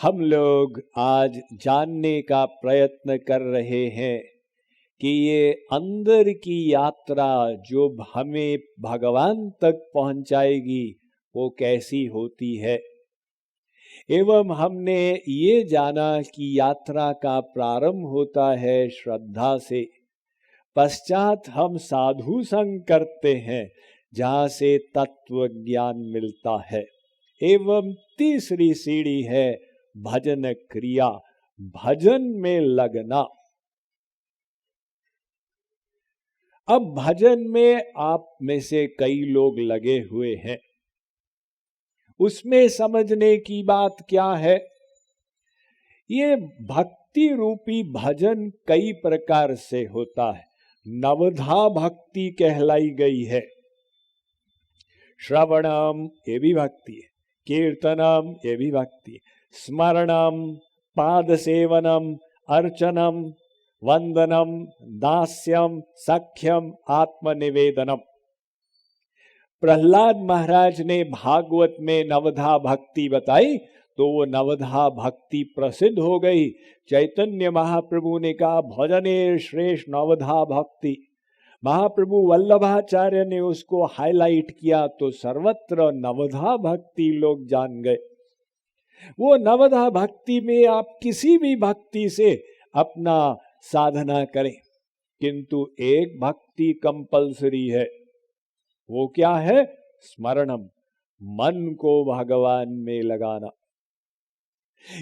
हम लोग आज जानने का प्रयत्न कर रहे हैं कि ये अंदर की यात्रा जो हमें भगवान तक पहुंचाएगी वो कैसी होती है। एवं हमने ये जाना कि यात्रा का प्रारंभ होता है श्रद्धा से, पश्चात हम साधु संग करते हैं जहां से तत्व ज्ञान मिलता है। एवं तीसरी सीढ़ी है भजन क्रिया, भजन में लगना। अब भजन में आप में से कई लोग लगे हुए हैं, उसमें समझने की बात क्या है। ये भक्ति रूपी भजन कई प्रकार से होता है। नवधा भक्ति कहलाई गई है। श्रवणम ये भी भक्ति है, कीर्तनम ये भी भक्ति है, स्मरणम, पाद सेवनम, अर्चनम, वंदनम, दास्यम, सख्यम, आत्मनिवेदनम। प्रहलाद महाराज ने भागवत में नवधा भक्ति बताई तो वो नवधा भक्ति प्रसिद्ध हो गई। चैतन्य महाप्रभु ने कहा भजने श्रेष्ठ नवधा भक्ति। महाप्रभु वल्लभाचार्य ने उसको हाईलाइट किया तो सर्वत्र नवधा भक्ति लोग जान गए। वो नवधा भक्ति में आप किसी भी भक्ति से अपना साधना करें, किंतु एक भक्ति कंपलसरी है। वो क्या है? स्मरणम, मन को भगवान में लगाना।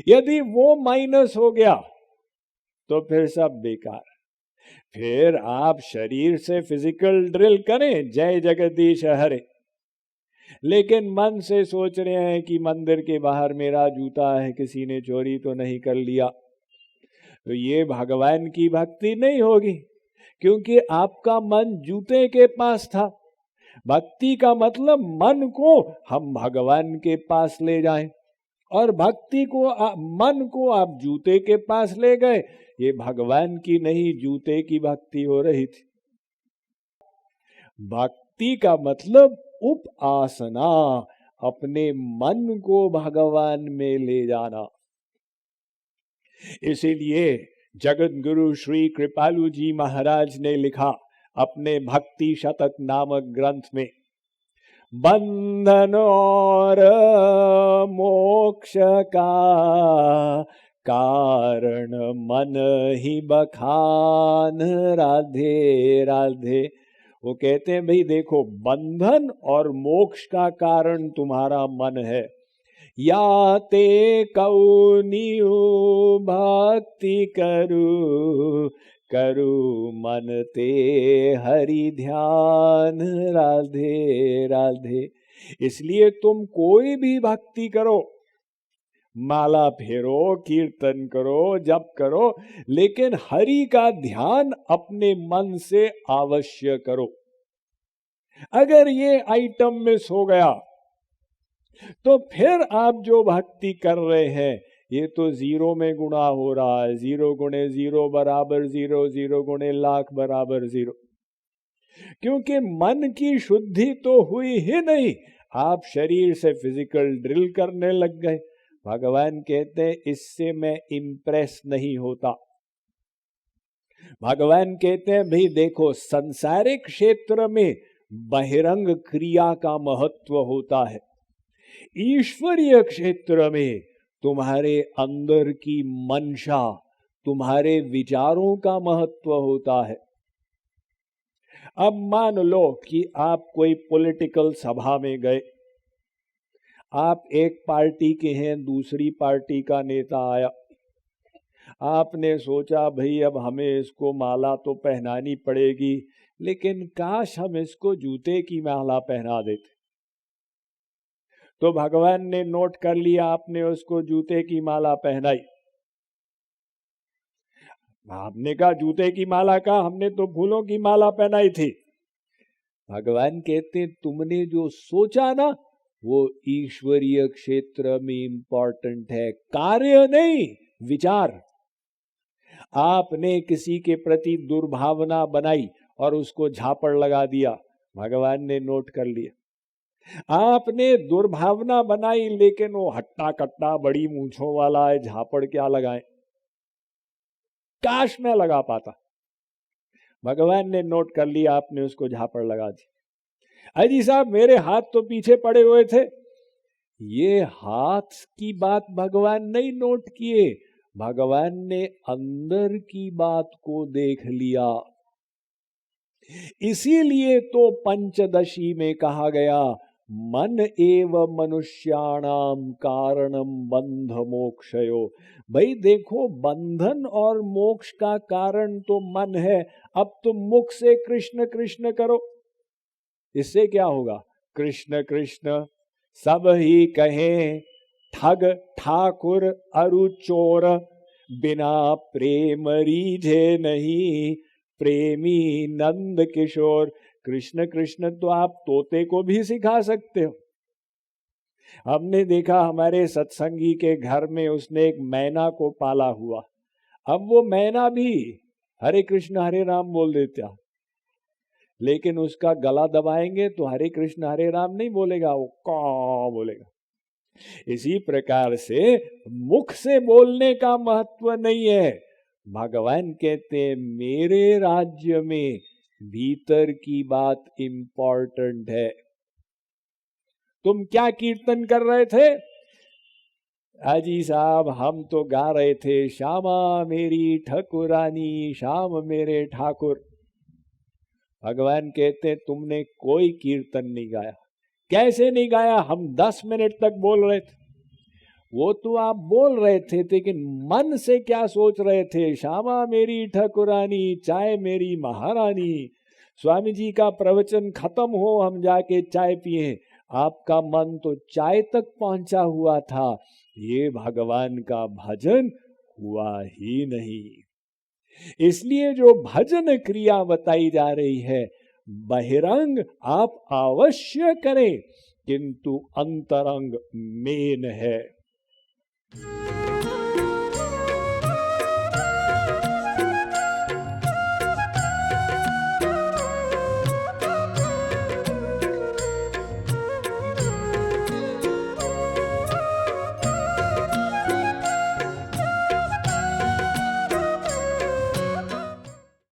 यदि वो माइनस हो गया तो फिर सब बेकार। फिर आप शरीर से फिजिकल ड्रिल करें जय जगदीश हरे, लेकिन मन से सोच रहे हैं कि मंदिर के बाहर मेरा जूता है, किसी ने चोरी तो नहीं कर लिया, तो ये भगवान की भक्ति नहीं होगी, क्योंकि आपका मन जूते के पास था। भक्ति का मतलब मन को हम भगवान के पास ले जाएं, और भक्ति को मन को आप जूते के पास ले गए, ये भगवान की नहीं जूते की भक्ति हो रही थी। भक्ति का मतलब उपासना, अपने मन को भगवान में ले जाना। इसीलिए जगत गुरु श्री कृपालु जी महाराज ने लिखा अपने भक्ति शतक नामक ग्रंथ में, बंधन और मोक्ष का कारण मन ही बखान, राधे राधे। वो कहते हैं भाई देखो, बंधन और मोक्ष का कारण तुम्हारा मन है। या ते कौनियो भक्ति करू, करू मन ते हरि ध्यान, राधे राधे। इसलिए तुम कोई भी भक्ति करो, माला फेरो, कीर्तन करो, जप करो, लेकिन हरि का ध्यान अपने मन से अवश्य करो। अगर ये आइटम मिस हो गया तो फिर आप जो भक्ति कर रहे हैं ये तो जीरो में गुणा हो रहा है। 0 गुणे 0 बराबर 0, 0 गुणे लाख बराबर 0। क्योंकि मन की शुद्धि तो हुई ही नहीं, आप शरीर से फिजिकल ड्रिल करने लग गए। भगवान कहते हैं इससे मैं इंप्रेस नहीं होता। भगवान कहते हैं भाई देखो, संसारिक क्षेत्र में बहिरंग क्रिया का महत्व होता है, ईश्वरीय क्षेत्र में तुम्हारे अंदर की मंशा, तुम्हारे विचारों का महत्व होता है। अब मान लो कि आप कोई पॉलिटिकल सभा में गए, आप एक पार्टी के हैं, दूसरी पार्टी का नेता आया, आपने सोचा भाई अब हमें इसको माला तो पहनानी पड़ेगी, लेकिन काश हम इसको जूते की माला पहना देते। तो भगवान ने नोट कर लिया, आपने उसको जूते की माला पहनाई। आपने कहा जूते की माला का, हमने तो फूलों की माला पहनाई थी। भगवान कहते तुमने जो सोचा ना वो ईश्वरीय क्षेत्र में इंपॉर्टेंट है, कार्य नहीं, विचार। आपने किसी के प्रति दुर्भावना बनाई और उसको झापड़ लगा दिया, भगवान ने नोट कर लिया। आपने दुर्भावना बनाई, लेकिन वो हट्टा कट्टा बड़ी मूंछों वाला है, झापड़ क्या लगाए। काश मैं लगा पाता। भगवान ने नोट कर लिया, आपने उसको झापड़ लगा दी। अजी साहब मेरे हाथ तो पीछे पड़े हुए थे। ये हाथ की बात भगवान नहीं नोट किए, भगवान ने अंदर की बात को देख लिया। इसीलिए तो पंचदशी में कहा गया, मन एव मनुष्याणाम कारणम बंध मोक्षयो। भाई देखो, बंधन और मोक्ष का कारण तो मन है। अब तुम मुख से कृष्ण कृष्ण करो, इससे क्या होगा? कृष्ण कृष्ण सब ही कहें, ठग ठाकुर अरु चोर, बिना प्रेम रीझे नहीं, प्रेमी नंद किशोर। कृष्ण कृष्ण तो आप तोते को भी सिखा सकते हो। हमने देखा हमारे सत्संगी के घर में उसने एक मैना को पाला हुआ। अब वो मैना भी हरे कृष्ण हरे राम बोल देता, लेकिन उसका गला दबाएंगे तो हरे कृष्ण हरे राम नहीं बोलेगा, वो कौ बोलेगा। इसी प्रकार से मुख से बोलने का महत्व नहीं है। भगवान कहते हैं मेरे राज्य में भीतर की बात इंपॉर्टेंट है। तुम क्या कीर्तन कर रहे थे? अजी साहब हम तो गा रहे थे, श्यामा मेरी ठकुरानी, श्याम मेरे ठाकुर। भगवान कहते हैं तुमने कोई कीर्तन नहीं गाया। कैसे नहीं गाया? हम 10 मिनट तक बोल रहे थे। वो तो आप बोल रहे थे, लेकिन मन से क्या सोच रहे थे? श्यामा मेरी ठकुरानी, चाय मेरी महारानी। स्वामी जी का प्रवचन खत्म हो, हम जाके चाय पिए, आपका मन तो चाय तक पहुंचा हुआ था। ये भगवान का भजन हुआ ही नहीं। इसलिए जो भजन क्रिया बताई जा रही है, बहिरंग आप अवश्य करें, किंतु अंतरंग मेन है।